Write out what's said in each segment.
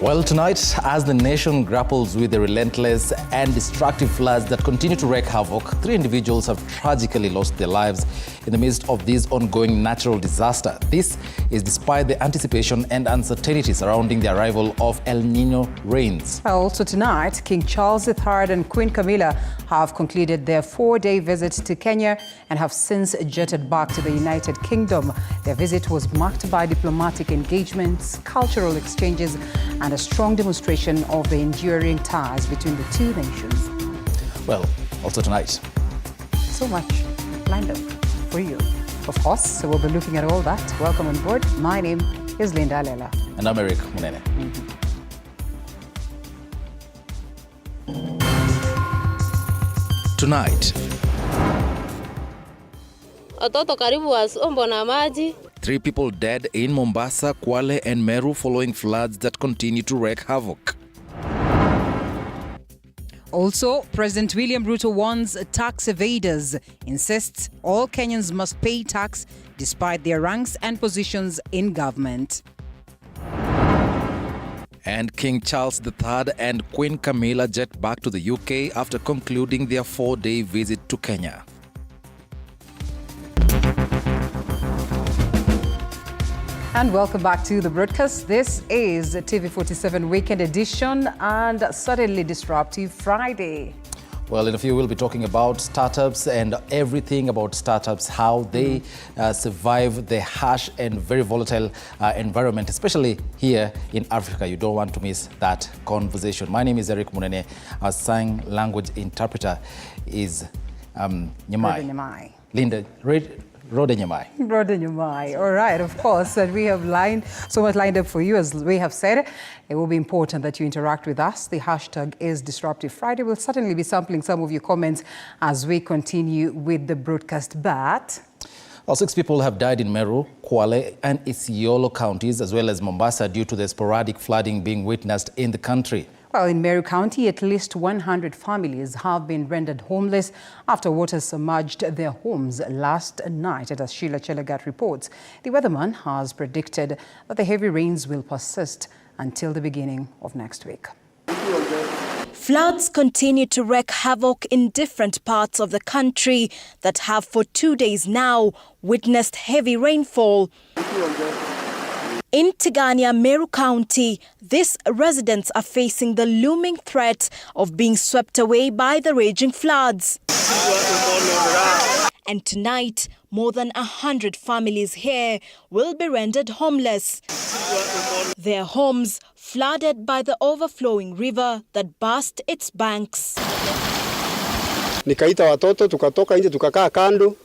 Well, tonight, as the nation grapples with the relentless and destructive floods that continue to wreak havoc, 3 individuals have tragically lost their lives in the midst of this ongoing natural disaster. This is despite the anticipation and uncertainty surrounding the arrival of El Niño rains. Also tonight, King Charles III and Queen Camilla have concluded their 4-day visit to Kenya and have since jetted back to the United Kingdom. Their visit was marked by diplomatic engagements, cultural exchanges, and a strong demonstration of the enduring ties between the two nations. Well, also tonight. So much lined up for you. Of course, so we'll be looking at all that. Welcome on board. My name is Linda Lela. And I'm Eric Munene. Tonight. Watoto karibu wasombo na maji. 3 people dead in Mombasa, Kwale and Meru following floods that continue to wreak havoc. Also, President William Ruto warns tax evaders, insists all Kenyans must pay tax despite their ranks and positions in government. And King Charles III and Queen Camilla jet back to the UK after concluding their 4-day visit to Kenya. And welcome back to the broadcast. This is TV47 Weekend Edition and certainly disruptive Friday. Well, in a few, we'll be talking about startups and everything about startups, how they survive the harsh and very volatile environment, especially here in Africa. You don't want to miss that conversation. My name is Eric Munene. Our sign language interpreter is Nyamai. Linda, Rode Nyamai. All right, of course. And we have so much lined up for you. As we have said, it will be important that you interact with us. The hashtag is Disruptive Friday. We'll certainly be sampling some of your comments as we continue with the broadcast. But 6 people have died in Meru, Kwale and Isiolo counties, as well as Mombasa, due to the sporadic flooding being witnessed in the country. Well, in Meru County, at least 100 families have been rendered homeless after water submerged their homes last night, as Sheila Chelagat reports. The weatherman has predicted that the heavy rains will persist until the beginning of next week. Floods continue to wreak havoc in different parts of the country that have for 2 days now witnessed heavy rainfall. In Tigania, Meru County, these residents are facing the looming threat of being swept away by the raging floods. And tonight, more than 100 families here will be rendered homeless. Their homes flooded by the overflowing river that burst its banks. Nikaita watoto, tukatoka nje, tukakaa kando.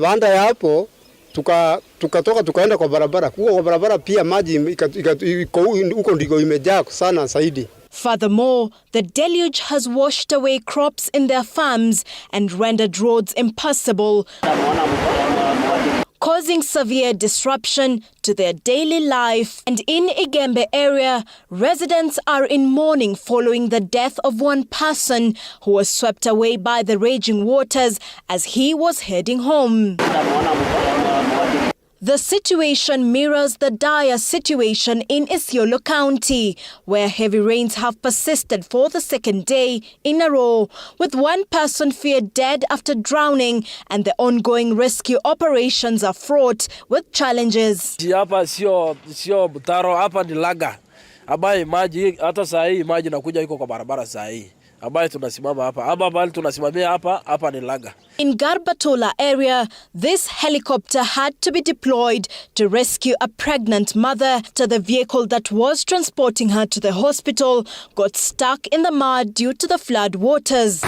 Baada ya hapo tukatoka tukaenda kwa barabara. Kwa barabara pia maji huko ndiko imejaa sana zaidi. Furthermore, the deluge has washed away crops in their farms and rendered roads impassable, causing severe disruption to their daily life. And in Igembe area, residents are in mourning following the death of one person who was swept away by the raging waters as he was heading home. The situation mirrors the dire situation in Isiolo County, where heavy rains have persisted for the 2nd day in a row, with one person feared dead after drowning, and the ongoing rescue operations are fraught with challenges. Hapa sio butaro, hapa ni laga. Ambaye maji hata saa hii maji nakuja iko kwa barabara saa hii. Ambaye tunasimama hapa bali tunasimamia hapa ni laga. In Garbatola area, this helicopter had to be deployed to rescue a pregnant mother after the vehicle that was transporting her to the hospital got stuck in the mud due to the flood waters.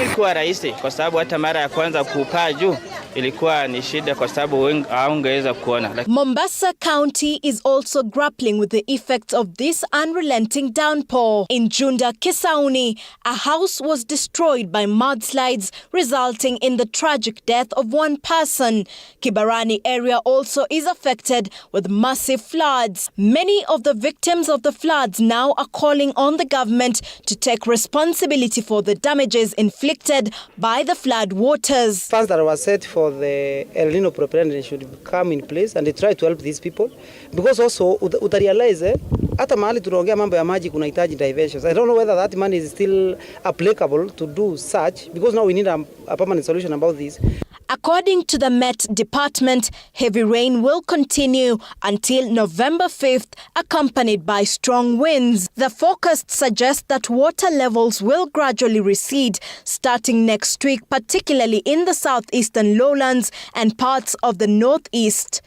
Ilikuwa rahisi kwa sababu hata mara ya kwanza kupaa juu ilikuwa ni shida kwa sababu haungeweza kuona. Mombasa County is also grappling with the effects of this unrelenting downpour. In Junda, Kisauni, a house was destroyed by mudslides, resulting in the tragic death of one person. Kibarani area also is affected with massive floods. Many of the victims of the floods now are calling on the government to take responsibility for the damages inflicted by the flood waters. Funds that were set for for the El Nino preparedness should come in place and they try to help these people, because also utarealize hata mahali tunaongea mambo ya maji kunahitaji diversions. I don't know whether that money is still applicable to do such, because now we need a permanent solution about this. According to the Met Department, heavy rain will continue until November 5th, accompanied by strong winds. The forecast suggests that water levels will gradually recede starting next week, particularly in the southeastern lowlands and parts of the northeast.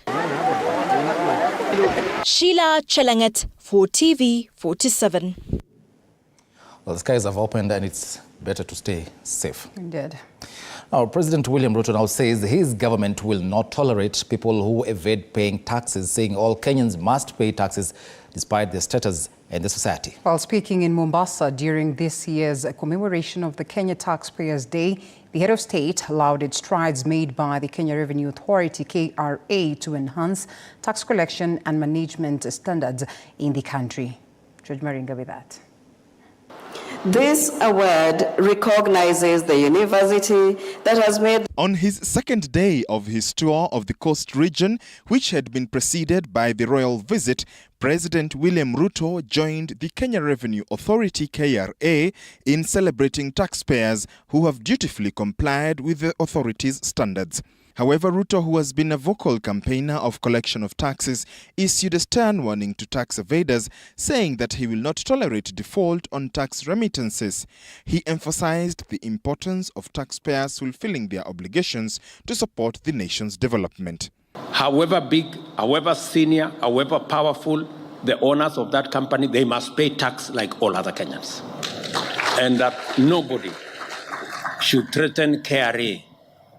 Sheila Chelanget for TV47. Well, the skies have opened and it's better to stay safe. Indeed. Now, President William Ruto now says his government will not tolerate people who evade paying taxes, saying all Kenyans must pay taxes despite their status in the society. While speaking in Mombasa during this year's commemoration of the Kenya Taxpayers' Day, the head of state lauded strides made by the Kenya Revenue Authority, KRA, to enhance tax collection and management standards in the country. George Maringa with that. This award recognizes the university that has made... On his second day of his tour of the coast region, which had been preceded by the royal visit, President William Ruto joined the Kenya Revenue Authority, KRA, in celebrating taxpayers who have dutifully complied with the authority's standards. However, Ruto, who has been a vocal campaigner of collection of taxes, issued a stern warning to tax evaders, saying that he will not tolerate default on tax remittances. He emphasized the importance of taxpayers fulfilling their obligations to support the nation's development. However big, however senior, however powerful the owners of that company, they must pay tax like all other Kenyans. And that nobody should threaten KRA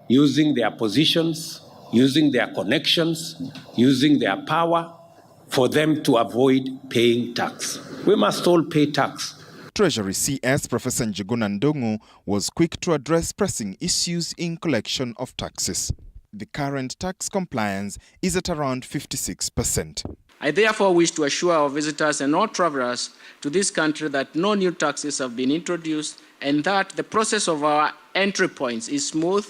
using their positions, using their connections, using their power for them to avoid paying tax. We must all pay tax. Treasury CS Professor Njuguna Ndung'u was quick to address pressing issues in collection of taxes. The current tax compliance is at around 56%. I therefore wish to assure our visitors and all travelers to this country that no new taxes have been introduced and that the process of our entry points is smooth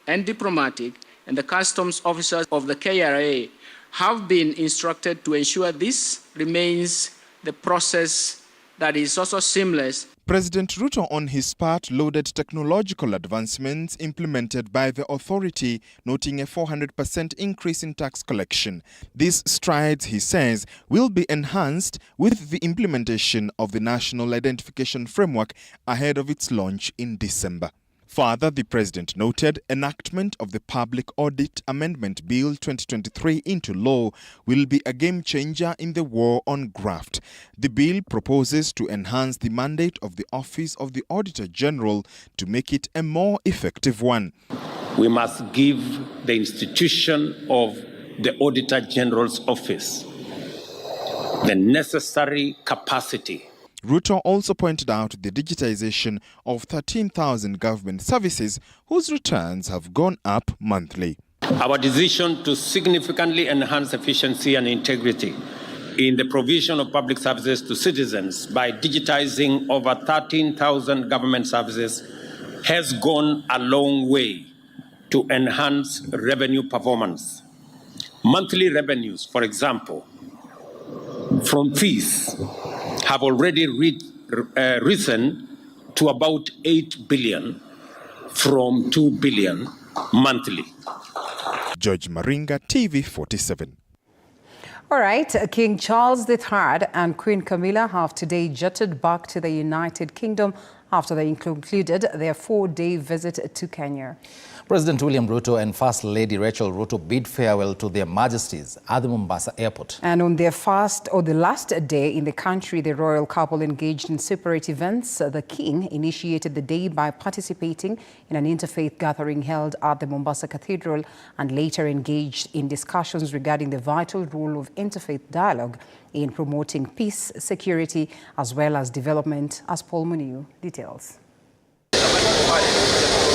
and diplomatic, and the customs officers of the KRA have been instructed to ensure this remains the process that is also seamless. President Ruto, on his part, lauded technological advancements implemented by the authority, noting a 400% increase in tax collection. These strides, he says, will be enhanced with the implementation of the National Identification Framework ahead of its launch in December. Further, the president noted enactment of the Public Audit Amendment Bill 2023 into law will be a game changer in the war on graft. The bill proposes to enhance the mandate of the Office of the Auditor General to make it a more effective one. We must give the institution of the Auditor General's office the necessary capacity. Ruto also pointed out the digitization of 13,000 government services whose returns have gone up monthly. Our decision to significantly enhance efficiency and integrity in the provision of public services to citizens by digitizing over 13,000 government services has gone a long way to enhance revenue performance. Monthly revenues, for example, from fees have already risen to about 8 billion from 2 billion monthly. George Maringa, TV47. All right, King Charles III and Queen Camilla have today jetted back to the United Kingdom after they concluded their 4-day visit to Kenya. President William Ruto and First Lady Rachel Ruto bid farewell to their majesties at the Mombasa airport. And on their the last day in the country, the royal couple engaged in separate events. The king initiated the day by participating in an interfaith gathering held at the Mombasa Cathedral and later engaged in discussions regarding the vital role of interfaith dialogue in promoting peace, security, as well as development, as Paul Muniu details.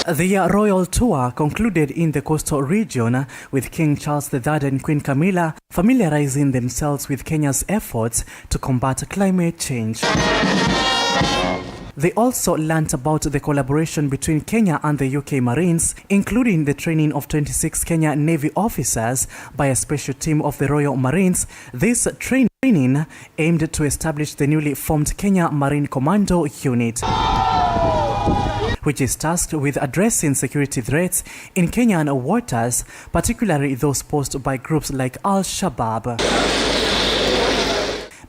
Their royal tour concluded in the coastal region with King Charles III and Queen Camilla familiarizing themselves with Kenya's efforts to combat climate change. They also learnt about the collaboration between Kenya and the UK Marines, including the training of 26 Kenya Navy officers by a special team of the Royal Marines. This training aimed to establish the newly formed Kenya Marine Commando Unit, which is tasked with addressing security threats in Kenyan waters, particularly those posed by groups like Al-Shabaab.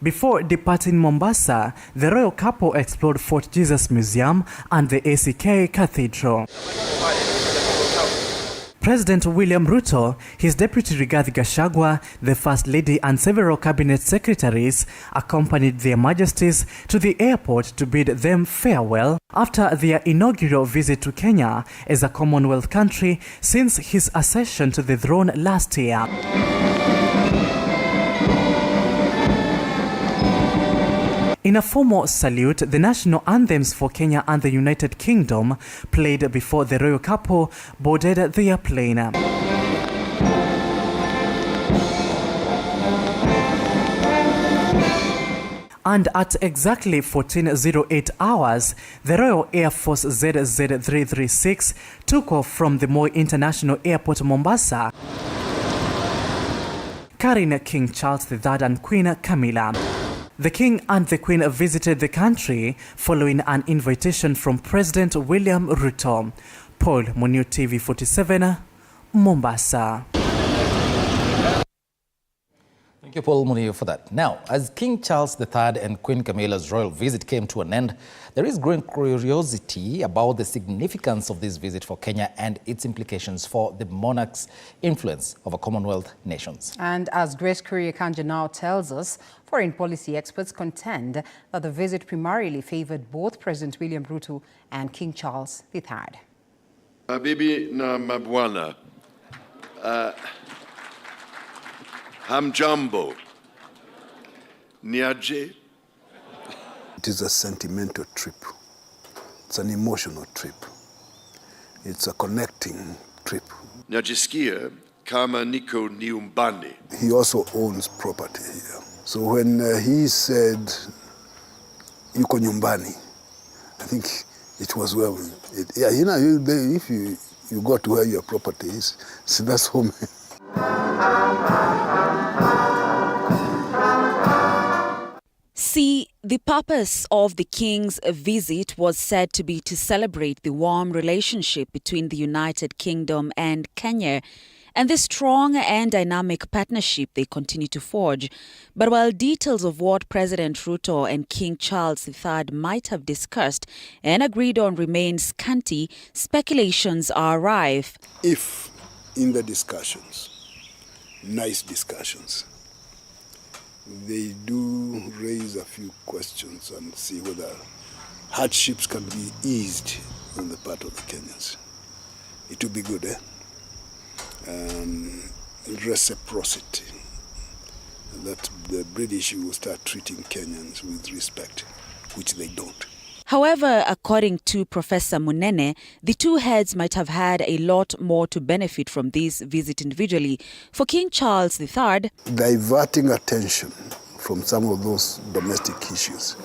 Before departing Mombasa, the royal couple explored Fort Jesus Museum and the ACK Cathedral. President William Ruto, his deputy Rigathi Gachagua, the First Lady and several cabinet secretaries accompanied their majesties to the airport to bid them farewell after their inaugural visit to Kenya as a Commonwealth country since his accession to the throne last year. In a formal salute, the national anthems for Kenya and the United Kingdom played before the royal couple boarded their plane. And at exactly 14:08 hours, the Royal Air Force ZZ336 took off from the Moi International Airport, Mombasa, carrying King Charles III and Queen Camilla. The King and the Queen visited the country following an invitation from President William Ruto. Paul Munio, TV47, Mombasa. Thank you, Paul Munio, for that. Now, as King Charles III and Queen Camilla's royal visit came to an end, there is growing curiosity about the significance of this visit for Kenya and its implications for the monarch's influence over Commonwealth nations. And as Grace Kuriakanja now tells us, foreign policy experts contend that the visit primarily favored both President William Ruto and King Charles III. Bibi na mabwana, hamjambo, niaje. It is a sentimental trip. It's an emotional trip. It's a connecting trip. Najisikia kama niko nyumbani. He also owns property here. So when he said, yuko nyumbani, I think it was well. Yeah, you know, if you go to where your property is, so that's home. See, the purpose of the King's visit was said to be to celebrate the warm relationship between the United Kingdom and Kenya and the strong and dynamic partnership they continue to forge. But while details of what President Ruto and King Charles III might have discussed and agreed on remain scanty, speculations are rife. If in the discussions, nice discussions, they do raise a few questions and see whether hardships can be eased on the part of the Kenyans, it would be good, reciprocity, that the British will start treating Kenyans with respect, which they don't. However, according to Professor Munene, the two heads might have had a lot more to benefit from this visit individually. For King Charles III, diverting attention from some of those domestic issues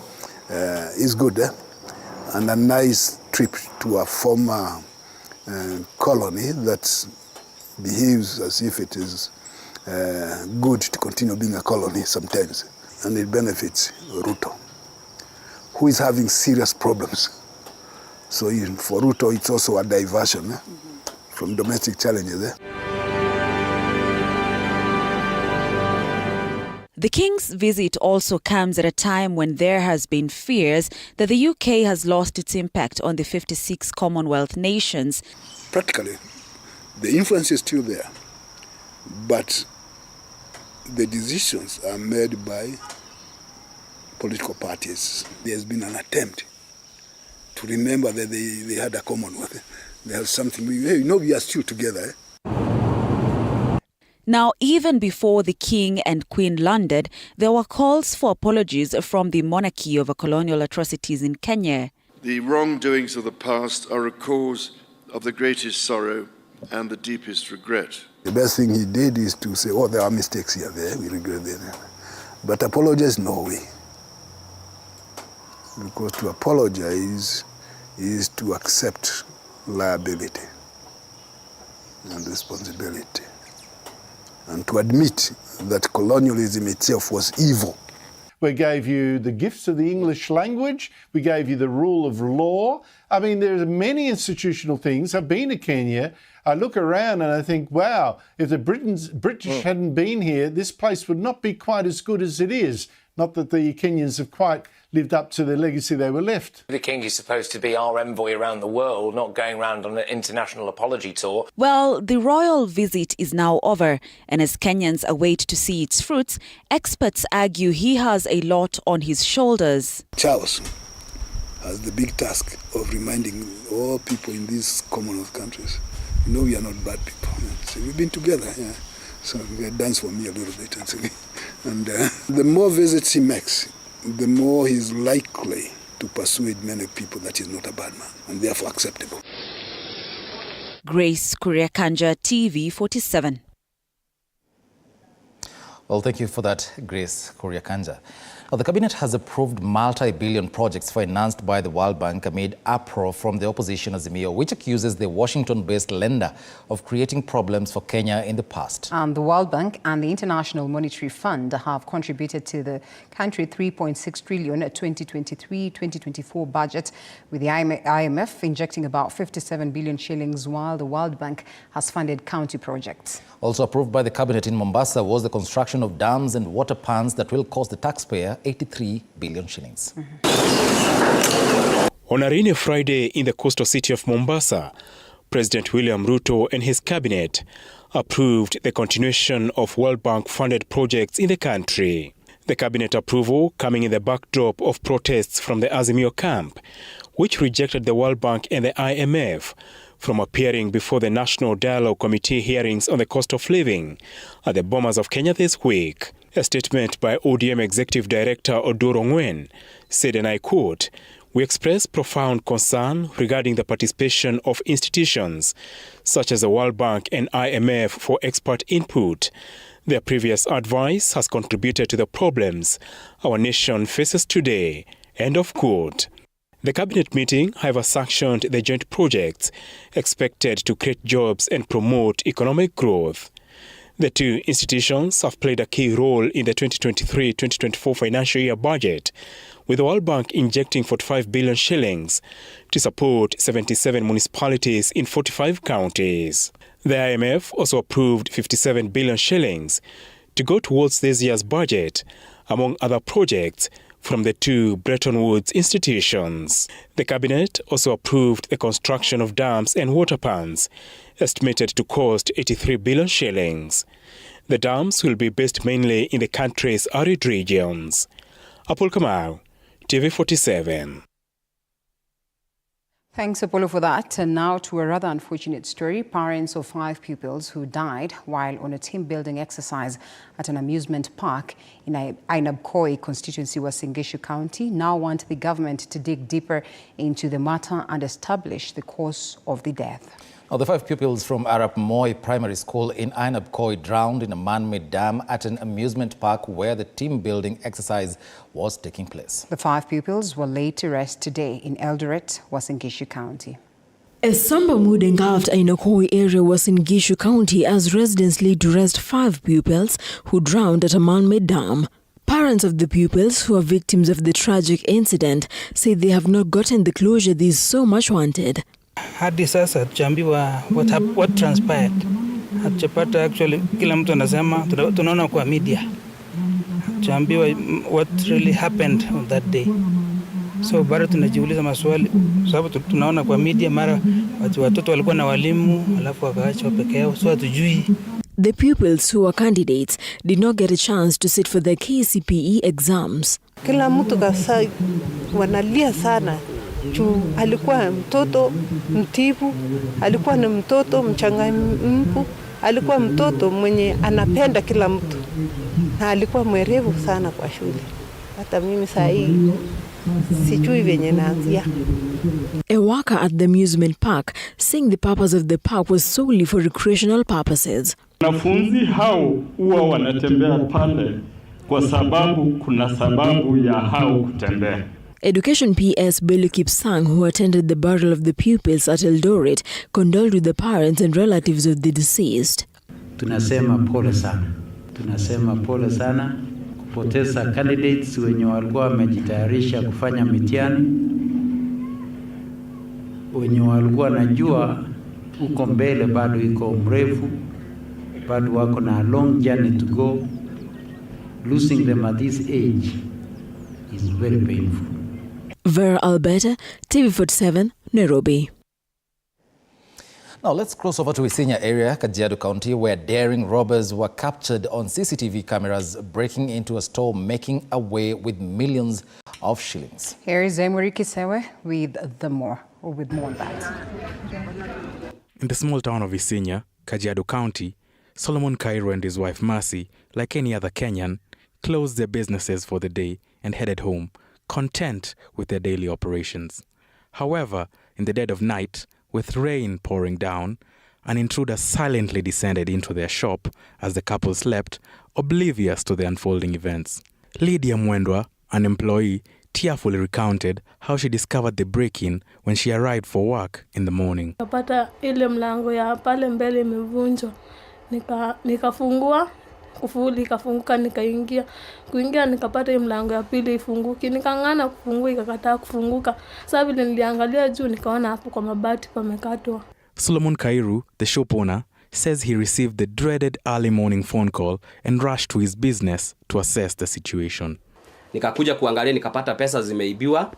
is good, and a nice trip to a former colony that behaves as if it is good to continue being a colony sometimes, and it benefits Ruto, who is having serious problems. So for Ruto, it's also a diversion from domestic challenges. The King's visit also comes at a time when there has been fears that the UK has lost its impact on the 56 Commonwealth nations. Practically, the influence is still there, but the decisions are made by political parties. There's been an attempt to remember that they had a Commonwealth. They have something, we are still together. Now, even before the King and Queen landed, there were calls for apologies from the monarchy over colonial atrocities in Kenya. The wrongdoings of the past are a cause of the greatest sorrow and the deepest regret. The best thing he did is to say, there are mistakes here, we regret them. But apologize, no way. because to apologize is to accept liability and responsibility, and to admit that colonialism itself was evil. We gave you the gifts of the English language. We gave you the rule of law. I mean, there's many institutional things. I've been to Kenya. I look around and I think, wow, if the British hadn't been here, this place would not be quite as good as it is. Not that the Kenyans have quite lived up to the legacy they were left. The King is supposed to be our envoy around the world, not going around on an international apology tour. Well, the royal visit is now over, and as Kenyans await to see its fruits, experts argue he has a lot on his shoulders. Charles has the big task of reminding all people in these Commonwealth countries, we are not bad people. So we've been together, yeah. So dance for me a little bit. And the more visits he makes, the more he's likely to persuade many people that he's not a bad man and therefore acceptable. Grace Kuriakanja, TV47. Well, thank you for that, Grace Kuriakanja. Now, the Cabinet has approved multi-billion projects financed by the World Bank amid uproar from the opposition Azimio, which accuses the Washington-based lender of creating problems for Kenya in the past. The World Bank and the International Monetary Fund have contributed to the country 3.6 trillion 2023-2024 budget, with the IMF injecting about 57 billion shillings, while the World Bank has funded county projects. Also approved by the Cabinet in Mombasa was the construction of dams and water pans that will cost the taxpayer 83 billion shillings. On a rainy Friday in the coastal city of Mombasa, President William Ruto and his cabinet approved the continuation of World Bank-funded projects in the country. The cabinet approval coming in the backdrop of protests from the Azimio camp, which rejected the World Bank and the IMF from appearing before the National Dialogue Committee hearings on the cost of living at the Bomas of Kenya this week. A statement by ODM Executive Director Odoro Ngwen said, and I quote, "We express profound concern regarding the participation of institutions such as the World Bank and IMF for expert input. Their previous advice has contributed to the problems our nation faces today." End of quote. The cabinet meeting, however, sanctioned the joint projects expected to create jobs and promote economic growth. The two institutions have played a key role in the 2023-2024 financial year budget, with the World Bank injecting 45 billion shillings to support 77 municipalities in 45 counties. The IMF also approved 57 billion shillings to go towards this year's budget, among other projects from the two Bretton Woods institutions. The cabinet also approved the construction of dams and water pans, estimated to cost 83 billion shillings. The dams will be based mainly in the country's arid regions. Apol Kamau, TV47. Thanks, Apollo, for that. And now to a rather unfortunate story. Parents of 5 pupils who died while on a team-building exercise at an amusement park in Ainabkoi constituency, Uasin Gishu County, now want the government to dig deeper into the matter and establish the cause of the death. Now, the 5 pupils from Arap Moi Primary School in Ainabkoi drowned in a man-made dam at an amusement park where the team-building exercise was taking place. The 5 pupils were laid to rest today in Eldoret, Uasin Gishu County. A somber mood engulfed Ainabkoi area Uasin Gishu County as residents laid to rest 5 pupils who drowned at a man-made dam. Parents of the pupils who are victims of the tragic incident say they have not gotten the closure they so much wanted. Hadi sasa tuambiwa what transpired. Hatujapata actually, kila mtu anasema tunaona kwa media. Tuambiwa what really happened on that day. So bado tunajiuliza maswali sababu tunaona kwa media mara watoto walikuwa na walimu alafu wakaachwa peke yao, so hatujui. The pupils who were candidates did not get a chance to sit for their KCPE exams. Kila mtu kasa wanalia sana. Alikuwa mtoto mtivu, alikuwa ni mtoto mchangamfu, alikuwa mtoto mwenye anapenda kila mtu, na alikuwa mwerevu sana kwa shule. Hata mimi saa hii sijui venye naanzia. A worker at the amusement park saying the purpose of the park was solely for recreational purposes. Wanafunzi hao huwa wanatembea pale kwa sababu kuna sababu ya hao kutembea. Education PS Bello Kipsang, who attended the burial of the pupils at Eldoret, condoled with the parents and relatives of the deceased. Tunasema pole sana. Tunasema pole sana kupoteza candidates wenye walikuwa wamejitayarisha kufanya mitihani, wenye walikuwa najua uko mbele bado iko mrefu, bado wako na long journey to go. Losing them at this age is very painful. Vera Alberta, TV47, Nairobi. Now let's cross over to Isinya area, Kajiado County, where daring robbers were captured on CCTV cameras breaking into a store, making away with millions of shillings. Here is Emery Kisewe with more on that. In the small town of Isinya, Kajiado County, Solomon Cairo and his wife Mercy, like any other Kenyan, closed their businesses for the day and headed home, content with their daily operations. However, in the dead of night, with rain pouring down, an intruder silently descended into their shop as the couple slept, oblivious to the unfolding events. Lydia Mwendwa, an employee, tearfully recounted how she discovered the break-in when she arrived for work in the morning. Napata ile mlango ya pale mbele imevunjwa. Nikafungua, kufuli ikafunguka, nikaingia. Kuingia nikapata ile mlango ya pili ifunguki. Nikang'ana kufungua ikakataa kufunguka. Sasa vile niliangalia juu nikaona hapo kwa mabati pamekatwa. Solomon Kairu, the shop owner, says he received the dreaded early morning phone call and rushed to his business to assess the situation. Nikakuja kuangalia nikapata pesa zimeibiwa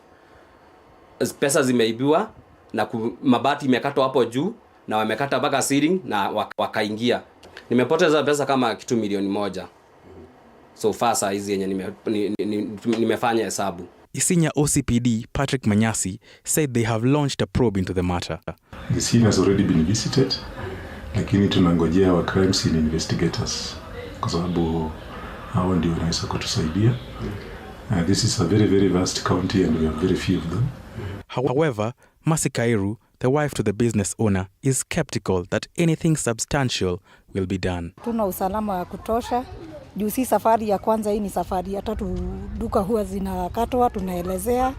na mabati imekatwa hapo juu na wamekata mpaka ceiling na wakaingia. Nimepoteza pesa kama kitu milioni 1. So far saa hizi yenye nimefanya hesabu. Isinya OCPD Patrick Manyasi said they have launched a probe into the matter. The scene has already been visited, lakini tunangojea wa crime scene investigators kwa sababu hao ndio wanaweza kutusaidia. This is a very, very vast county and we have very few of them. However, Mercy Kairu, the wife to the business owner, is skeptical that anything substantial will be done. Tuna usalama wa kutosha. Juu si safari ya kwanza, hii ni safari ya 3 duka huwa zinakatwa, tunaelezea,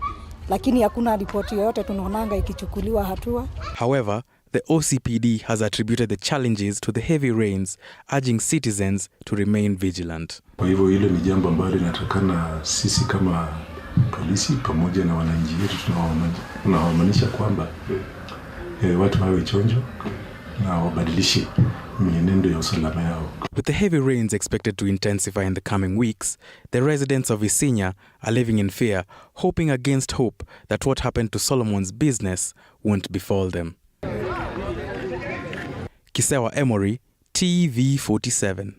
lakini hakuna ripoti yoyote tunaonanga ikichukuliwa hatua. However, the OCPD has attributed the challenges to the heavy rains, urging citizens to remain vigilant. Kwa hivyo hilo ni jambo ambalo linatakana sisi kama polisi pamoja na wananchi wetu tunawamanisha kwamba watu wawe chonjo na wabadilishe mienendo ya usalama yao. With the heavy rains expected to intensify in the coming weeks, the residents of Isinya are living in fear, hoping against hope that what happened to Solomon's business won't befall them. Kisewa Emory, TV47.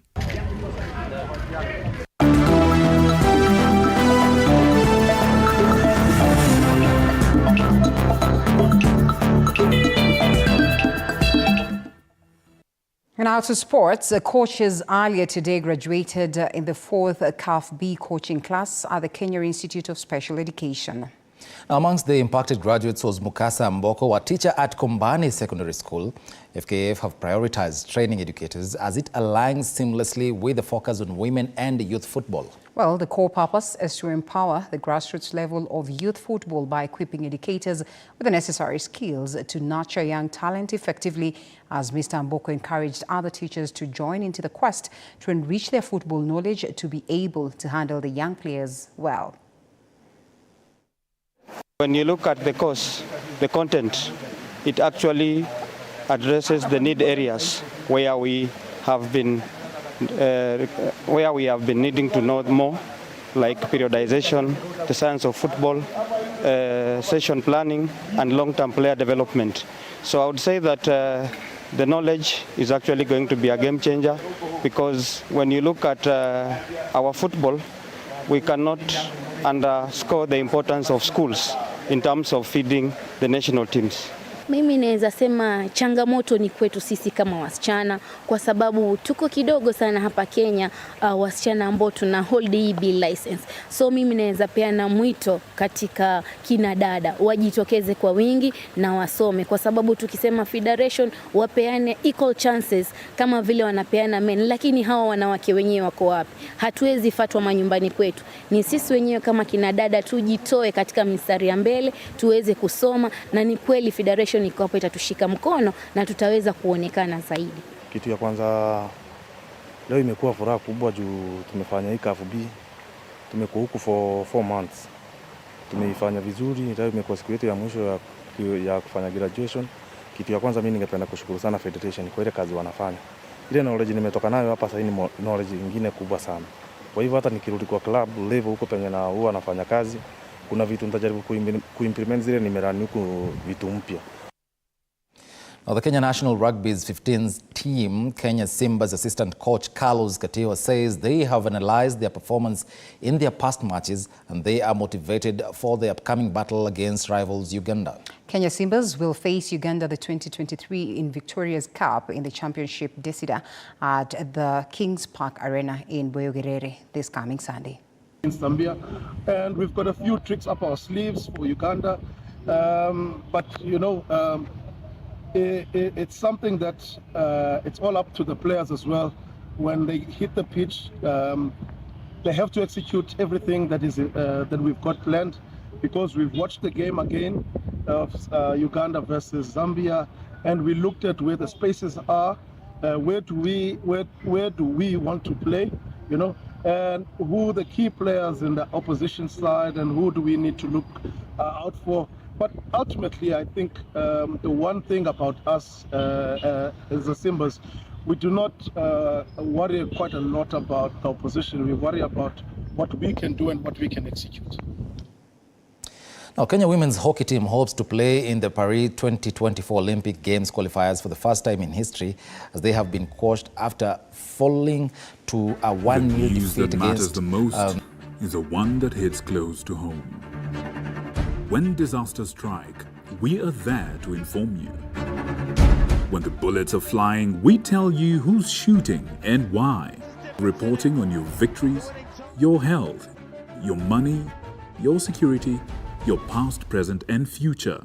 Now to sports, coaches earlier today graduated in the 4th CAF B coaching class at the Kenya Institute of Special Education. Now, amongst the impacted graduates was Mukasa Mboko, a teacher at Kombani Secondary School. FKF have prioritized training educators as it aligns seamlessly with the focus on women and youth football. Well, the core purpose is to empower the grassroots level of youth football by equipping educators with the necessary skills to nurture young talent effectively, as Mr. Mboko encouraged other teachers to join into the quest to enrich their football knowledge to be able to handle the young players well. When you look at the course, the content, it actually addresses the need areas where we have been needing to know more, like periodization, the science of football, session planning, and long-term player development. So I would say that the knowledge is actually going to be a game changer, because when you look at our football, we cannot underscore the importance of schools in terms of feeding the national teams. Mimi naweza sema changamoto ni kwetu sisi kama wasichana, kwa sababu tuko kidogo sana hapa Kenya, wasichana ambao tuna hold EB license. So mimi naweza peana mwito katika kina dada wajitokeze kwa wingi na wasome, kwa sababu tukisema federation wapeane equal chances kama vile wanapeana men, lakini hawa wanawake wenyewe wako wapi? Hatuwezi fatwa manyumbani kwetu. Ni sisi wenyewe kama kina dada tujitoe katika mistari ya mbele tuweze kusoma, na ni kweli federation iko hapo itatushika mkono na tutaweza kuonekana zaidi. Kitu ya kwanza leo imekuwa furaha kubwa juu tumefanya hii CAF-B. Tumekuwa huku for 4 months. Tumeifanya vizuri, leo imekuwa siku yetu ya mwisho ya kufanya graduation. Kitu ya kwanza mimi ningependa kushukuru sana federation kwa ile kazi wanafanya. Ile knowledge nimetoka nayo hapa sasa ni knowledge nyingine kubwa sana. Kwa hivyo hata nikirudi kwa club level huko penye na huwa nafanya kazi, kuna vitu nitajaribu kuimplement zile nimerani huko vitu mpya. Now, the Kenya National Rugby's 15th team, Kenya Simba's assistant coach Carlos Katiwa says they have analyzed their performance in their past matches and they are motivated for the upcoming battle against rivals Uganda. Kenya Simbas will face Uganda the 2023 in Victoria's Cup in the championship Desida at the Kings Park Arena in Boyogerere this coming Sunday. In Zambia, and we've got a few tricks up our sleeves for Uganda, but you know, it's something that it's all up to the players as well. When they hit the pitch, they have to execute everything that is that we've got planned, because we've watched the game again of Uganda versus Zambia, and we looked at where the spaces are, where do we want to play, you know, and who the key players in the opposition side, and who do we need to look out for. But ultimately, I think the one thing about us as the Simbas, we do not worry quite a lot about the opposition. We worry about what we can do and what we can execute. Now, Kenya women's hockey team hopes to play in the Paris 2024 Olympic Games qualifiers for the first time in history, as they have been coached after falling to a 1-0 defeat against... The news that matters the most is the one that hits close to home. When disasters strike, we are there to inform you. When the bullets are flying, we tell you who's shooting and why. Reporting on your victories, your health, your money, your security, your past, present, and future.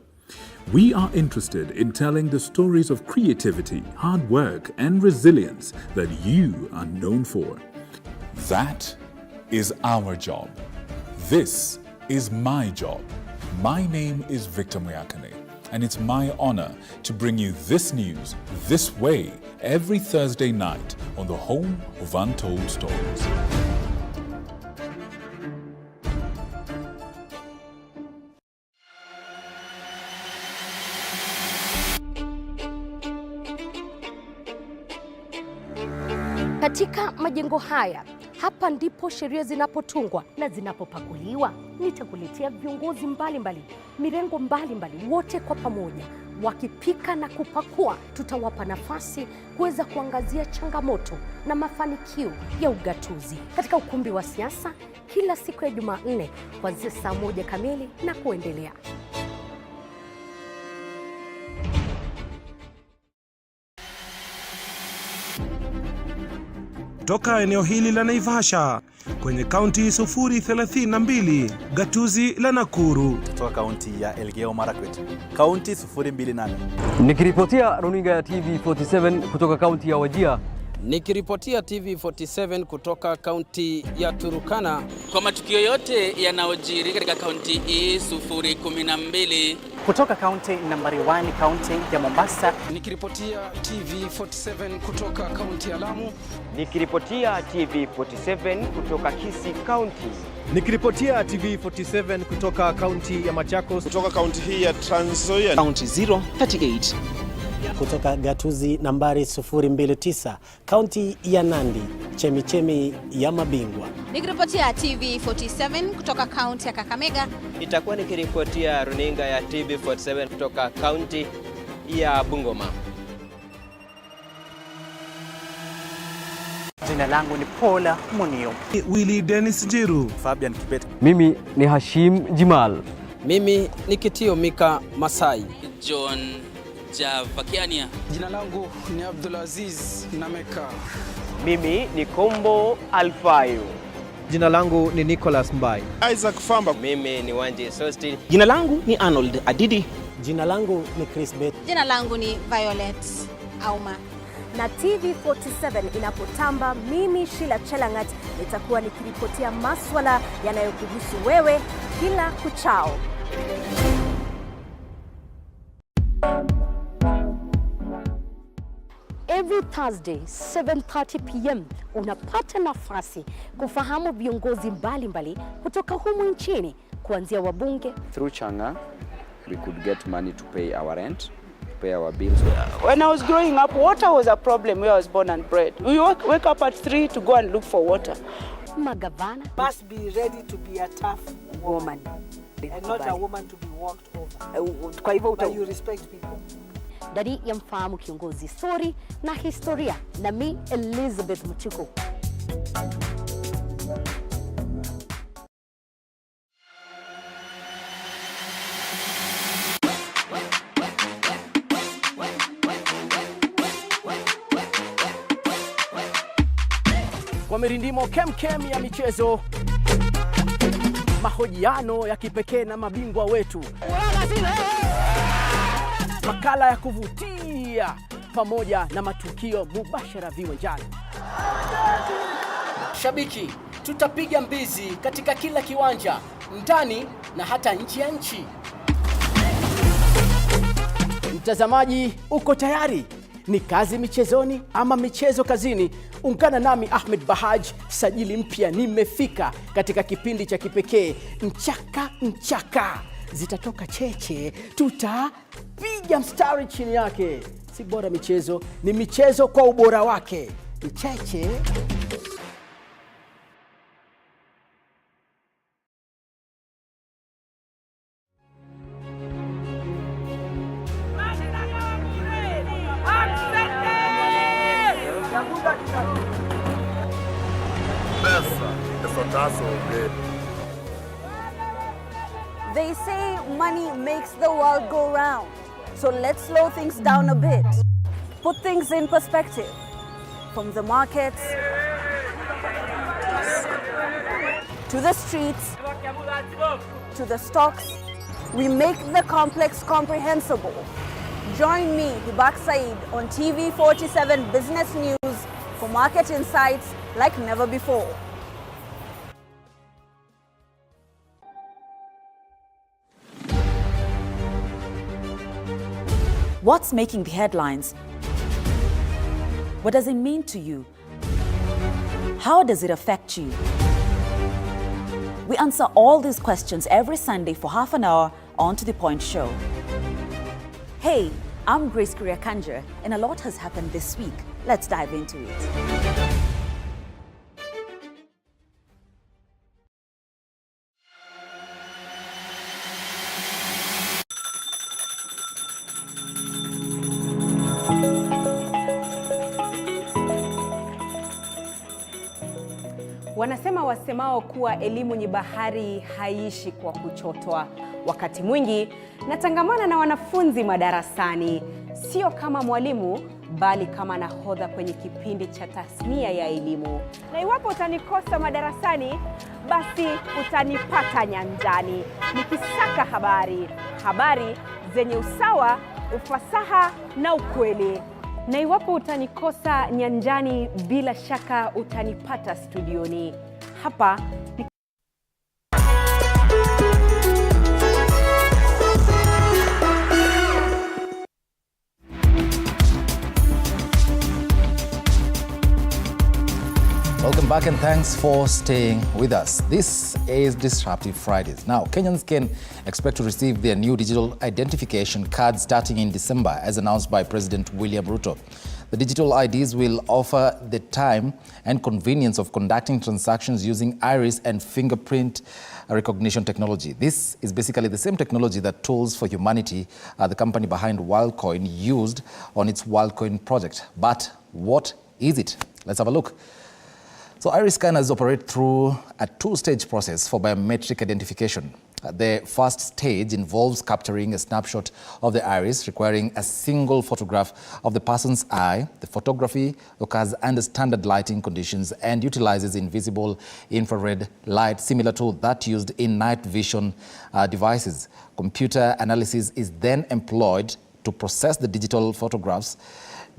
We are interested in telling the stories of creativity, hard work, and resilience that you are known for. That is our job. This is my job. My name is Victor Muyakane, and it's my honor to bring you this news this way every Thursday night on the Home of Untold Stories. Katika majengo haya, hapa ndipo sheria zinapotungwa na zinapopakuliwa. Nitakuletea viongozi mbalimbali, mirengo mbalimbali, wote kwa pamoja wakipika na kupakua. Tutawapa nafasi kuweza kuangazia changamoto na mafanikio ya ugatuzi katika ukumbi wa siasa kila siku ya Jumanne kuanzia saa 1 kamili na kuendelea. Toka eneo hili la Naivasha kwenye kaunti 032, gatuzi la Nakuru. Toka kaunti ya Elgeyo Marakwet, kaunti 028. Nikiripotia runinga ya TV47 kutoka kaunti ya Wajir. Nikiripotia TV47 kutoka kaunti ya Turukana. Kwa matukio yote yanayojiri katika kaunti hii 012. Kutoka kaunti nambari 1, kaunti ya Mombasa. Nikiripotia TV47 kutoka kaunti ya Lamu. Nikiripotia TV47 kutoka Kisii County. Nikiripotia TV47 kutoka kaunti ya Machakos. Kutoka kaunti hii ya Trans Nzoia. Kaunti 038. Kutoka gatuzi nambari 029, kaunti ya Nandi, chemichemi ya mabingwa. Nikiripotia TV47 kutoka kaunti ya Kakamega. Nitakuwa nikiripotia runinga ya TV47 kutoka kaunti ya Bungoma. Jina langu ni Paula Munio. Willy Dennis Jiru. Fabian Kibet. Mimi ni Hashim Jimal. Mimi ni Kitio Mika Masai. John Javakiania. Jina langu ni Abdulaziz Nameka. Mimi ni Kombo Alfayo. Jina langu ni Nicholas Mbai. Isaac Famba. Mimi ni Wanje Sosti. Jina langu ni Arnold Adidi. Jina langu ni Chris Bet. Jina langu ni Violet Auma. Na TV47 inapotamba, mimi Sheila Chelangat nitakuwa nikiripotia maswala yanayokuhusu wewe kila kuchao. Every Thursday 7:30 p.m. unapata nafasi kufahamu viongozi mbalimbali kutoka humu nchini, kuanzia wabunge. Through Changa we could get money to pay our rent, to pay our bills. When I was growing up, water was a problem where I was born and bred. We wake up at 3 to go and look for water. Magavana must be ready to be a tough woman and not a woman to be walked over. Kwa hivyo you respect people. Ndani ya Mfahamu Kiongozi, story na historia, na mi Elizabeth Muchuku. Kwa mirindimo kemkem ya michezo, mahojiano ya kipekee na mabingwa wetu, makala ya kuvutia pamoja na matukio mubashara viwanjani. Shabiki, tutapiga mbizi katika kila kiwanja, ndani na hata nje ya nchi. Mtazamaji, uko tayari? Ni kazi michezoni ama michezo kazini? Ungana nami Ahmed Bahaj, sajili mpya nimefika katika kipindi cha kipekee Mchaka Mchaka. Zitatoka cheche, tutapiga mstari chini yake. Si bora michezo, ni michezo kwa ubora wake. Cheche. They say money makes the world go round. So let's slow things down a bit. Put things in perspective. From the markets to the streets to the stocks, we make the complex comprehensible. Join me, Hibak Said, on TV47 Business News for market insights like never before. What's making the headlines? What does it mean to you? How does it affect you? We answer all these questions every Sunday for half an hour on To The Point Show. Hey, I'm Grace Kuriakanja, and a lot has happened this week. Let's dive into it. Wanasema wasemao kuwa elimu ni bahari haishi kwa kuchotwa. Wakati mwingi natangamana na wanafunzi madarasani, sio kama mwalimu bali kama nahodha kwenye kipindi cha tasnia ya elimu. Na iwapo utanikosa madarasani, basi utanipata nyanjani nikisaka habari zenye usawa, ufasaha na ukweli. Na iwapo utanikosa nyanjani, bila shaka utanipata studioni. Hapa ni Welcome back and thanks for staying with us. This is Disruptive Fridays. Now, Kenyans can expect to receive their new digital identification cards starting in December, as announced by President William Ruto. The digital IDs will offer the time and convenience of conducting transactions using iris and fingerprint recognition technology. This is basically the same technology that Tools for Humanity, the company behind WorldCoin, used on its WorldCoin project. But what is it? Let's have a look. So iris scanners operate through a two-stage process for biometric identification. The first stage involves capturing a snapshot of the iris, requiring a single photograph of the person's eye. The photography occurs under standard lighting conditions and utilizes invisible infrared light similar to that used in night vision devices. Computer analysis is then employed to process the digital photographs.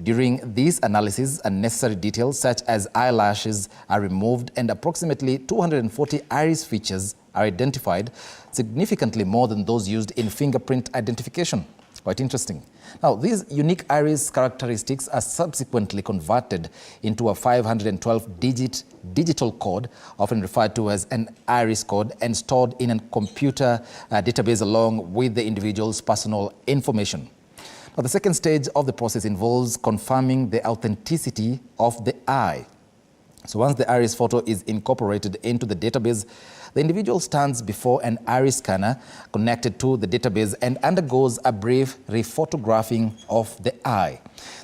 During this analysis, unnecessary details such as eyelashes are removed and approximately 240 iris features are identified, significantly more than those used in fingerprint identification. Quite interesting. Now, these unique iris characteristics are subsequently converted into a 512-digit digital code, often referred to as an iris code, and stored in a computer database along with the individual's personal information. Now, the second stage of the process involves confirming the authenticity of the eye. So once the iris photo is incorporated into the database, the individual stands before an iris scanner connected to the database and undergoes a brief rephotographing of the eye.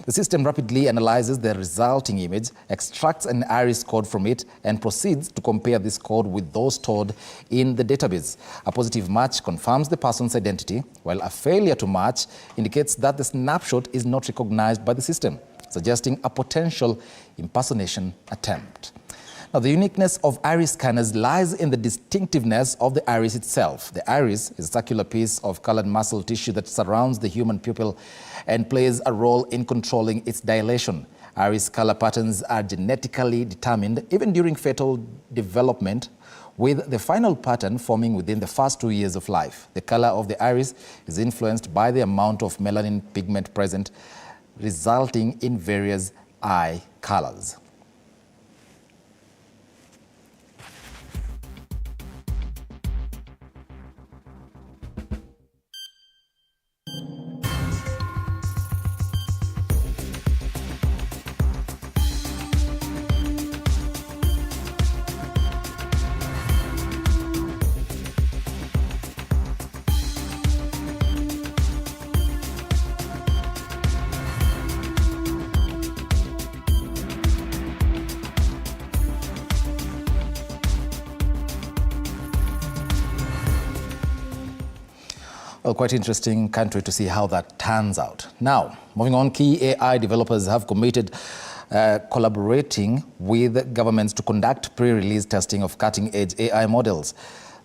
The system rapidly analyzes the resulting image, extracts an iris code from it, and proceeds to compare this code with those stored in the database. A positive match confirms the person's identity, while a failure to match indicates that the snapshot is not recognized by the system, suggesting a potential impersonation attempt. Now, the uniqueness of iris scanners lies in the distinctiveness of the iris itself. The iris is a circular piece of colored muscle tissue that surrounds the human pupil and plays a role in controlling its dilation. Iris color patterns are genetically determined even during fetal development, with the final pattern forming within the first 2 years of life. The color of the iris is influenced by the amount of melanin pigment present, resulting in various eye colors. Well, quite interesting country to see how that turns out. Now, moving on, key AI developers have committed collaborating with governments to conduct pre-release testing of cutting-edge AI models.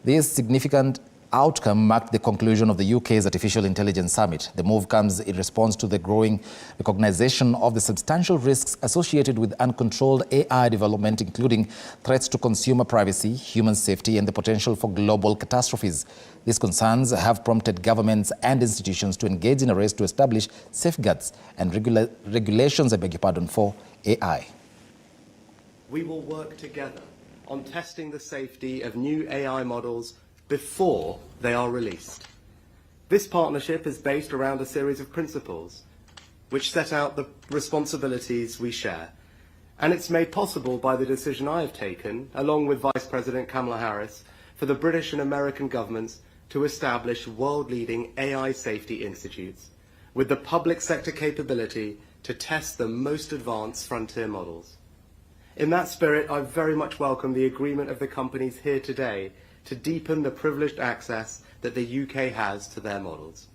This significant outcome marked the conclusion of the UK's Artificial Intelligence Summit. The move comes in response to the growing recognition of the substantial risks associated with uncontrolled AI development, including threats to consumer privacy, human safety, and the potential for global catastrophes. These concerns have prompted governments and institutions to engage in a race to establish safeguards and regulations, for AI. We will work together on testing the safety of new AI models before they are released. This partnership is based around a series of principles which set out the responsibilities we share, and it's made possible by the decision I have taken, along with Vice President Kamala Harris, for the British and American governments to establish world-leading AI safety institutes with the public sector capability to test the most advanced frontier models. In that spirit, I very much welcome the agreement of the companies here today to deepen the privileged access that the UK has to their models.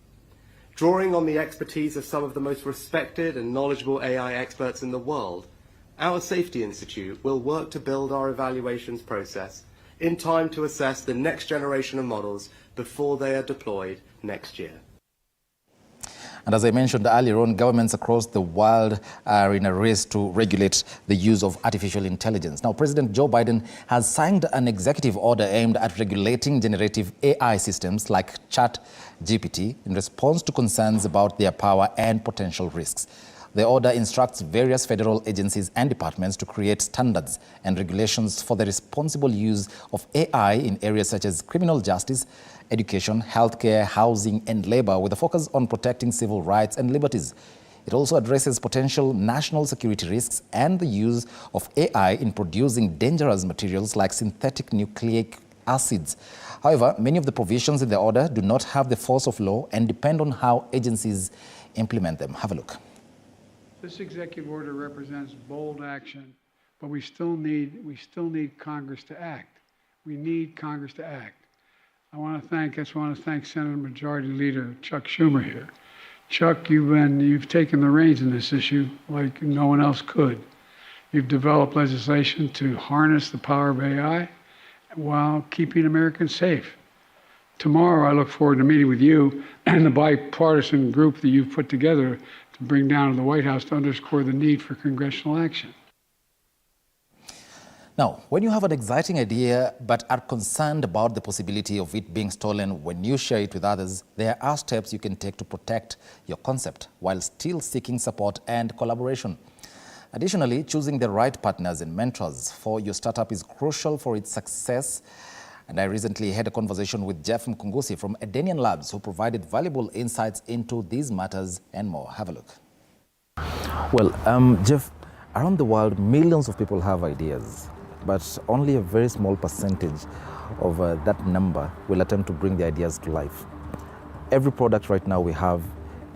Drawing on the expertise of some of the most respected and knowledgeable AI experts in the world, our Safety Institute will work to build our evaluations process in time to assess the next generation of models before they are deployed next year. And as I mentioned earlier on, governments across the world are in a race to regulate the use of artificial intelligence. Now, President Joe Biden has signed an executive order aimed at regulating generative AI systems like ChatGPT in response to concerns about their power and potential risks. The order instructs various federal agencies and departments to create standards and regulations for the responsible use of AI in areas such as criminal justice, education, healthcare, housing, and labor, with a focus on protecting civil rights and liberties. It also addresses potential national security risks and the use of AI in producing dangerous materials like synthetic nucleic acids. However, many of the provisions in the order do not have the force of law and depend on how agencies implement them. Have a look. This executive order represents bold action, but we still need Congress to act. We need Congress to act. I want to thank Senate Majority Leader Chuck Schumer here. Chuck, you've taken the reins in this issue like no one else could. You've developed legislation to harness the power of AI while keeping Americans safe. Tomorrow, I look forward to meeting with you and the bipartisan group that you've put together to bring down to the White House to underscore the need for congressional action. Now, when you have an exciting idea but are concerned about the possibility of it being stolen when you share it with others, there are steps you can take to protect your concept while still seeking support and collaboration. Additionally, choosing the right partners and mentors for your startup is crucial for its success. And I recently had a conversation with Jeff Mkungusi from Edenian Labs, who provided valuable insights into these matters and more. Have a look. Well, Jeff, around the world, millions of people have ideas, but only a very small percentage of that number will attempt to bring the ideas to life. Every product right now we have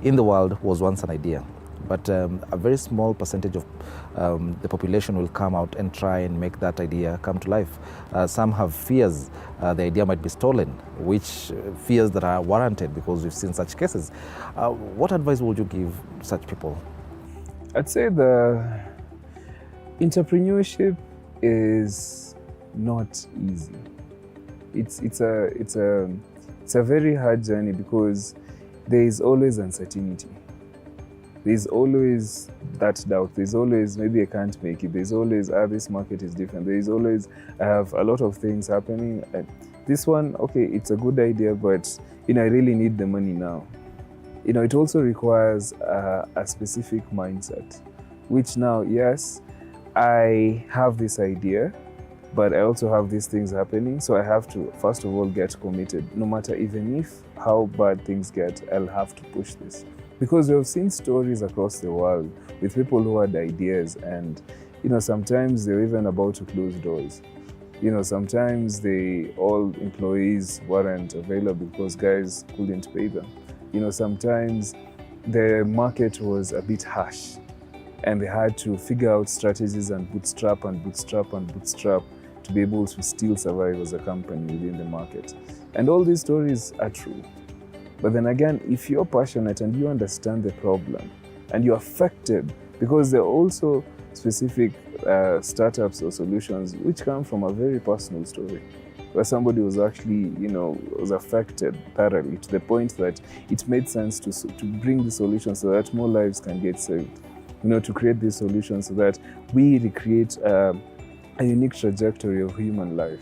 in the world was once an idea, but a very small percentage of the population will come out and try and make that idea come to life. Some have fears the idea might be stolen, which fears that are warranted because we've seen such cases. What advice would you give such people? I'd say the entrepreneurship is not easy. It's a very hard journey because there is always uncertainty. There's always that doubt. There's always, maybe I can't make it. There's always, this market is different. There's always, I have a lot of things happening. This one, okay, it's a good idea, but I really need the money now. It also requires a specific mindset, which now, yes, I have this idea, but I also have these things happening. So I have to, first of all, get committed. No matter even if how bad things get, I'll have to push this. Because we've seen stories across the world with people who had ideas and, sometimes they're even about to close doors. Sometimes all employees weren't available because guys couldn't pay them. Sometimes the market was a bit harsh and they had to figure out strategies and bootstrap to be able to still survive as a company within the market. And all these stories are true. But then again, if you're passionate and you understand the problem and you're affected, because there are also specific startups or solutions which come from a very personal story, where somebody was actually, was affected thoroughly to the point that it made sense to bring the solution so that more lives can get saved. To create these solutions so that we recreate a unique trajectory of human life,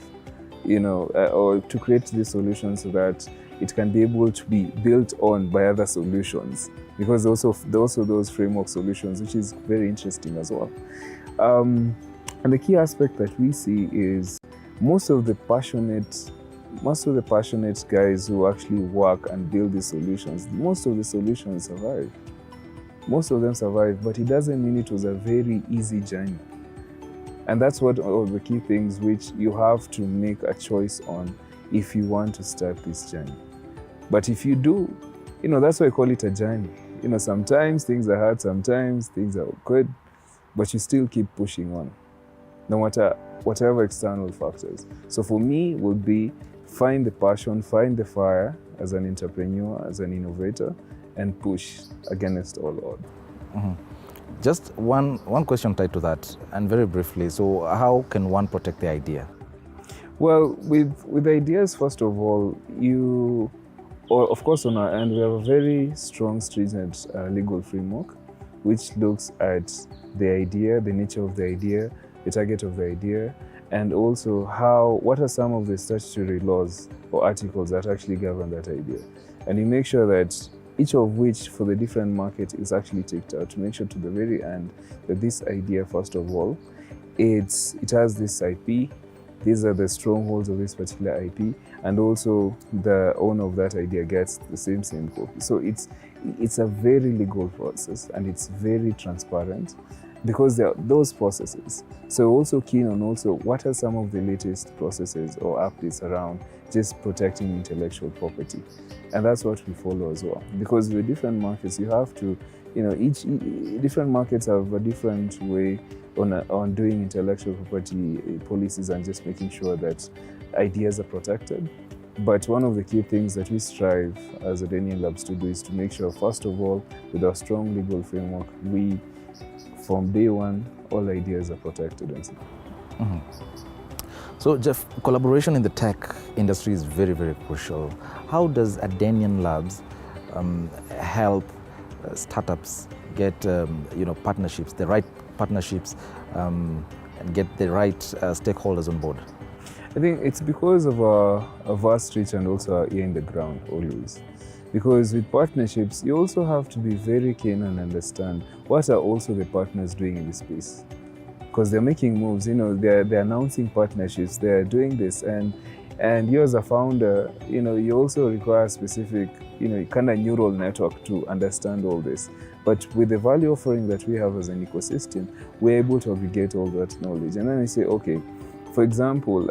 or to create these solutions so that it can be able to be built on by other solutions, because also those framework solutions, which is very interesting as well. And the key aspect that we see is most of the passionate guys who actually work and build these solutions, most of the solutions survive. Most of them survive, but it doesn't mean it was a very easy journey. And that's what all the key things which you have to make a choice on if you want to start this journey. But if you do, that's why I call it a journey. Sometimes things are hard, sometimes things are good, but you still keep pushing on, no matter whatever external factors. So for me, would be find the passion, find the fire as an entrepreneur, as an innovator, and push against all odds. Mm-hmm. Just one question tied to that, and very briefly, so how can one protect the idea? Well, with ideas, first of all, of course on our end, we have a very strong stringent legal framework, which looks at the idea, the nature of the idea, the target of the idea, and also what are some of the statutory laws or articles that actually govern that idea. And you make sure that each of which for the different market is actually ticked out to make sure to the very end that this idea, first of all, it has this IP, these are the strongholds of this particular IP, and also the owner of that idea gets the same copy. So it's a very legal process and it's very transparent because there are those processes. So also keen on also what are some of the latest processes or updates around just protecting intellectual property. And that's what we follow as well. Because with different markets, you have to, each different markets have a different way on doing intellectual property policies and just making sure that ideas are protected. But one of the key things that we strive as Adenian Labs to do is to make sure, first of all, with our strong legal framework, we, from day one, all ideas are protected and secure. So, Jeff, collaboration in the tech industry is very, very crucial. How does Adenian Labs help startups get partnerships, the right partnerships, and get the right stakeholders on board? I think it's because of our vast reach and also our ear in the ground always. Because with partnerships, you also have to be very keen and understand what are also the partners doing in this space. Because they're making moves, they're announcing partnerships, they're doing this, and you as a founder, you also require specific, kind of neural network to understand all this. But with the value offering that we have as an ecosystem, we're able to aggregate all that knowledge. And then we say, okay, for example,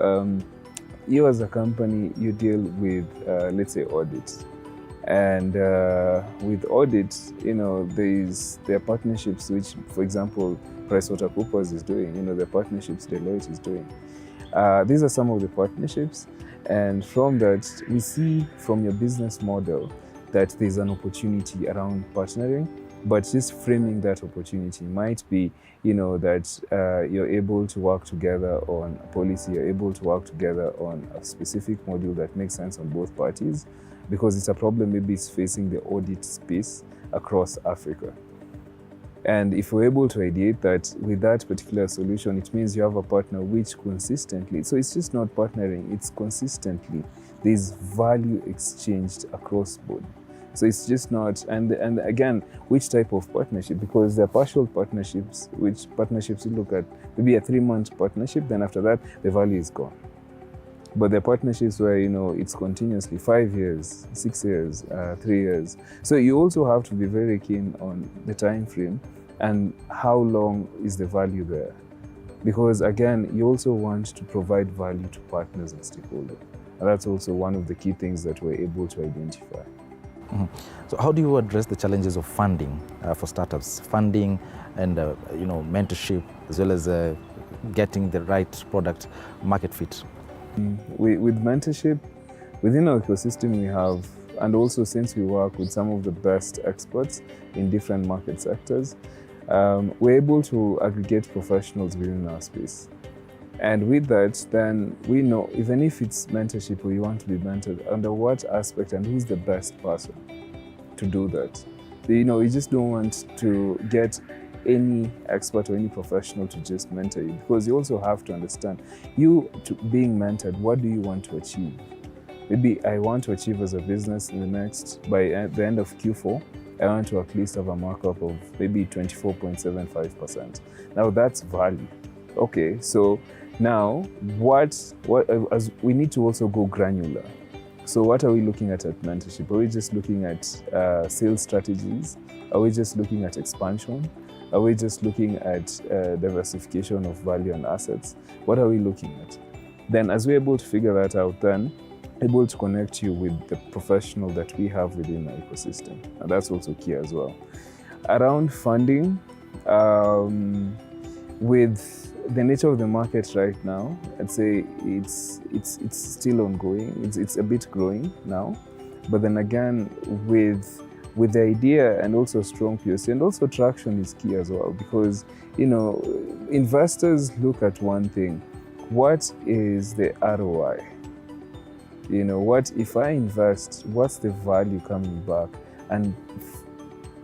you as a company, you deal with, let's say, audit. And with audit, there are partnerships which, for example, PricewaterhouseCoopers is doing, the partnerships Deloitte is doing. These are some of the partnerships. And from that, we see from your business model that there's an opportunity around partnering, but just framing that opportunity might be, that you're able to work together on a policy, you're able to work together on a specific module that makes sense on both parties, because it's a problem maybe it's facing the audit space across Africa. And if we're able to ideate that with that particular solution, it means you have a partner which consistently, so it's just not partnering, it's consistently, there's value exchanged across board. So it's just not, and again, which type of partnership? Because there are partial partnerships, which partnerships you look at, maybe a 3-month partnership, then after that, the value is gone. But there are partnerships where, it's continuously 5 years, 6 years, 3 years. So you also have to be very keen on the time frame and how long is the value there. Because again, you also want to provide value to partners and stakeholders. And that's also one of the key things that we're able to identify. So how do you address the challenges of funding for startups? Funding and mentorship, as well as getting the right product market fit? With mentorship, within our ecosystem we have, and also since we work with some of the best experts in different market sectors, we're able to aggregate professionals within our space. And with that, then we know, even if it's mentorship or you want to be mentored, under what aspect and who's the best person to do that. You just don't want to get any expert or any professional to just mentor you, because you also have to understand, being mentored, what do you want to achieve? Maybe I want to achieve as a business by the end of Q4, I want to at least have a markup of maybe 24.75%. Now that's value. Okay, so now as we need to also go granular. So what are we looking at mentorship? Are we just looking at sales strategies? Are we just looking at expansion? Are we just looking at diversification of value and assets? What are we looking at? Then as we're able to figure that out, then able to connect you with the professional that we have within our ecosystem. And that's also key as well. Around funding, with the nature of the market right now, I'd say it's still ongoing. It's a bit growing now. But then again, with the idea and also strong POC, and also traction is key as well, because investors look at one thing: what is the ROI? What if I invest? What's the value coming back, and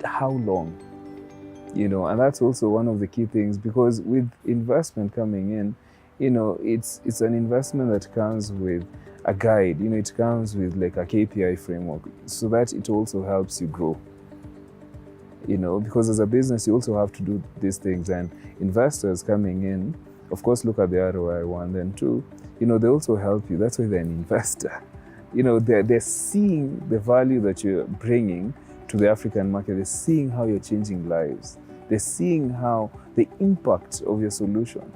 how long? And that's also one of the key things, because with investment coming in, it's an investment that comes with a guide. It comes with like a KPI framework, so that it also helps you grow. Because as a business, you also have to do these things, and investors coming in, of course, look at the ROI, one, then two, they also help you. That's why they're an investor. They're seeing the value that you're bringing to the African market. They're seeing how you're changing lives. They're seeing how the impact of your solution.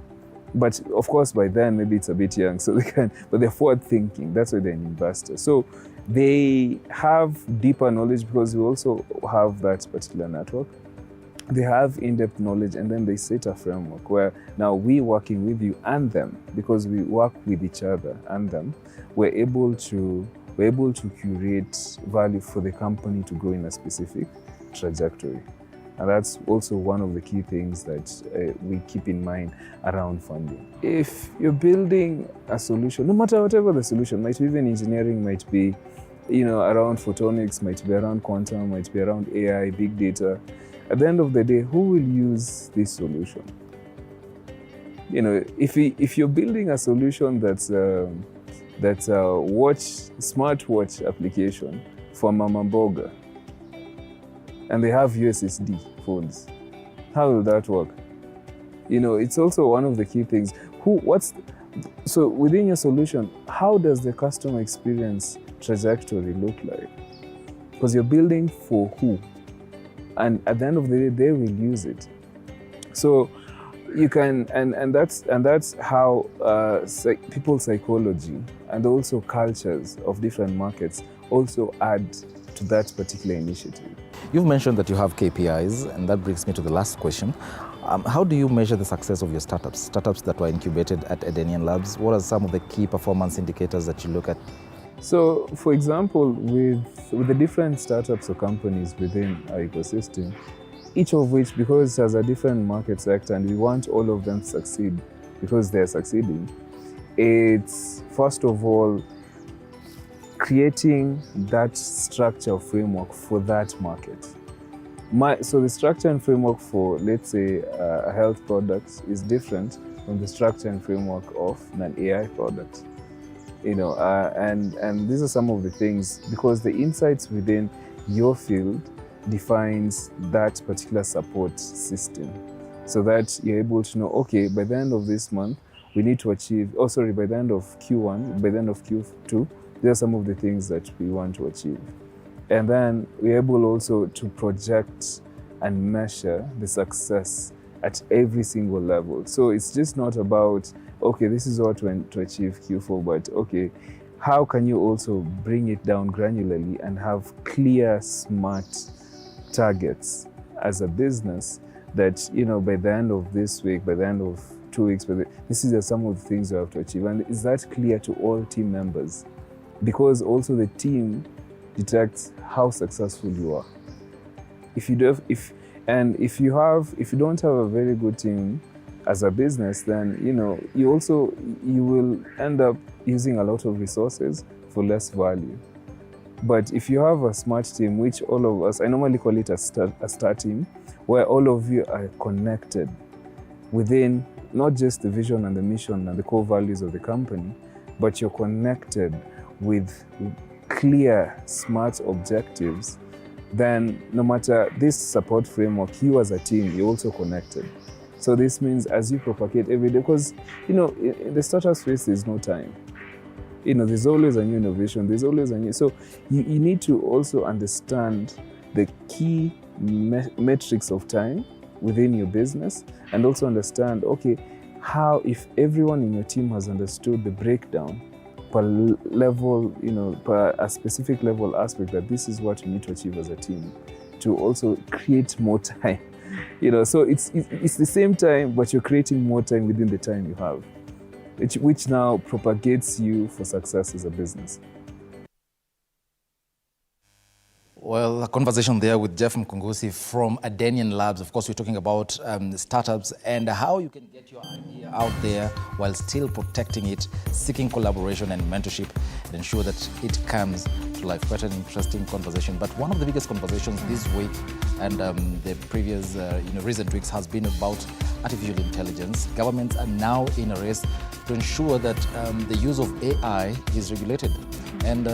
But of course, by then, maybe it's a bit young, so but they're forward thinking. That's why they're an investor. So they have deeper knowledge, because we also have that particular network. they have in-depth knowledge, and then they set a framework where now we working with you and them, because we work with each other and them, we're able to curate value for the company to go in a specific trajectory. And that's also one of the key things that we keep in mind around funding. If you're building a solution, no matter whatever the solution, might be even engineering, might be around photonics, might be around quantum, might be around AI, big data, at the end of the day, who will use this solution? If you're building a solution that's a smartwatch application for Mama Boga, and they have USSD phones, how will that work? It's also one of the key things. So within your solution, how does the customer experience trajectory look like? Because you're building for who? And at the end of the day, they will use it. So you can, and that's how people's psychology and also cultures of different markets also add to that particular initiative. You've mentioned that you have KPIs, and that brings me to the last question. How do you measure the success of your startups that were incubated at Edenian Labs? What are some of the key performance indicators that you look at? So, for example, with the different startups or companies within our ecosystem, each of which, because it has a different market sector and we want all of them to succeed because they're succeeding, it's first of all creating that structure framework for that market. So the structure and framework for, let's say, a health product is different from the structure and framework of an AI product. And these are some of the things, because the insights within your field defines that particular support system, so that you're able to know, okay, by the end of this month, we need to achieve, by the end of Q1, by the end of Q2, there are some of the things that we want to achieve. And then we're able also to project and measure the success at every single level. So it's just not about, okay, this is what we want to achieve Q4, but okay, how can you also bring it down granularly and have clear, smart targets as a business that, by the end of this week, by the end of 2 weeks, this is some of the things you have to achieve. And is that clear to all team members? Because also the team detects how successful you are. If you don't have a very good team as a business, then you will end up using a lot of resources for less value. But if you have a smart team, which all of us, I normally call it a star team, where all of you are connected within not just the vision and the mission and the core values of the company, but you're connected with clear, smart objectives, then no matter this support framework, you as a team, you're also connected. So this means as you propagate every day, because, in the startup space, there's no time. There's always a new innovation, there's always a new, so you need to also understand the key metrics of time within your business, and also understand, okay, how, if everyone in your team has understood the breakdown per level, per a specific level aspect, that this is what you need to achieve as a team to also create more time. So it's the same time, but you're creating more time within the time you have, which now propagates you for success as a business. Well, a conversation there with Jeff Mkungusi from Edenian Labs. Of course, we're talking about startups and how you can get your idea out there while still protecting it, seeking collaboration and mentorship, and ensure that it comes to life. Quite an interesting conversation. But one of the biggest conversations this week and the previous recent weeks has been about artificial intelligence. Governments are now in a race to ensure that the use of AI is regulated. And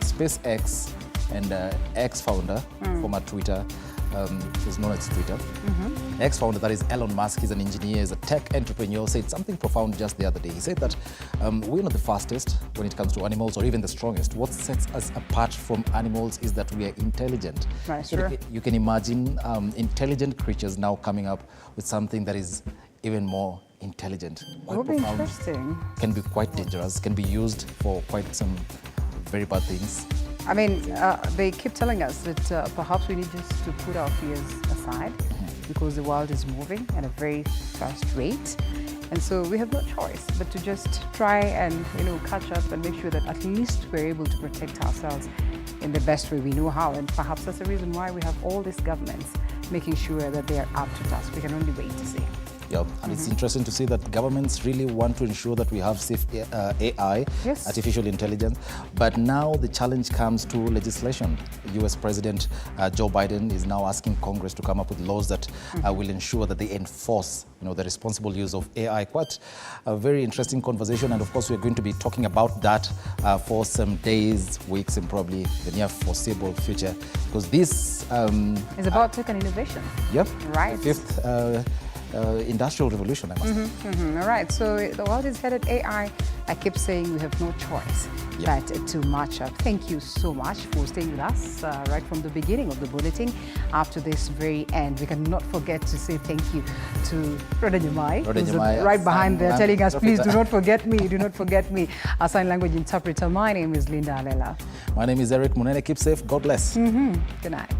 SpaceX and ex-founder, former Twitter, is known as Twitter. Ex-founder, that is Elon Musk, is an engineer, is a tech entrepreneur, said something profound just the other day. He said that we're not the fastest when it comes to animals, or even the strongest. What sets us apart from animals is that we are intelligent. Right, so sure. You can imagine intelligent creatures now coming up with something that is even more intelligent. It will be interesting. Can be quite dangerous, can be used for quite some very bad things. I mean, they keep telling us that perhaps we need just to put our fears aside because the world is moving at a very fast rate. And so we have no choice but to just try and, catch up and make sure that at least we're able to protect ourselves in the best way we know how. And perhaps that's the reason why we have all these governments making sure that they are up to task. We can only wait to see. Yeah, and it's interesting to see that governments really want to ensure that we have safe AI, Yes. artificial intelligence. But now the challenge comes to legislation. US President Joe Biden is now asking Congress to come up with laws that will ensure that they enforce, the responsible use of AI. Quite a very interesting conversation, and of course we're going to be talking about that for some days, weeks, and probably the near foreseeable future, because this It's about tech and innovation. Yep. Right. Fifth industrial revolution, I must say. All right, so the world is headed AI. I keep saying we have no choice but to match up. Thank you so much for staying with us right from the beginning of the bulletin up to this very end. We cannot forget to say thank you to Roda Nyamai, who's right behind there telling us, please do not forget me, do not forget me. Our sign language interpreter. My name is Linda Alela. My name is Eric Munene. Keep safe. God bless. Good night.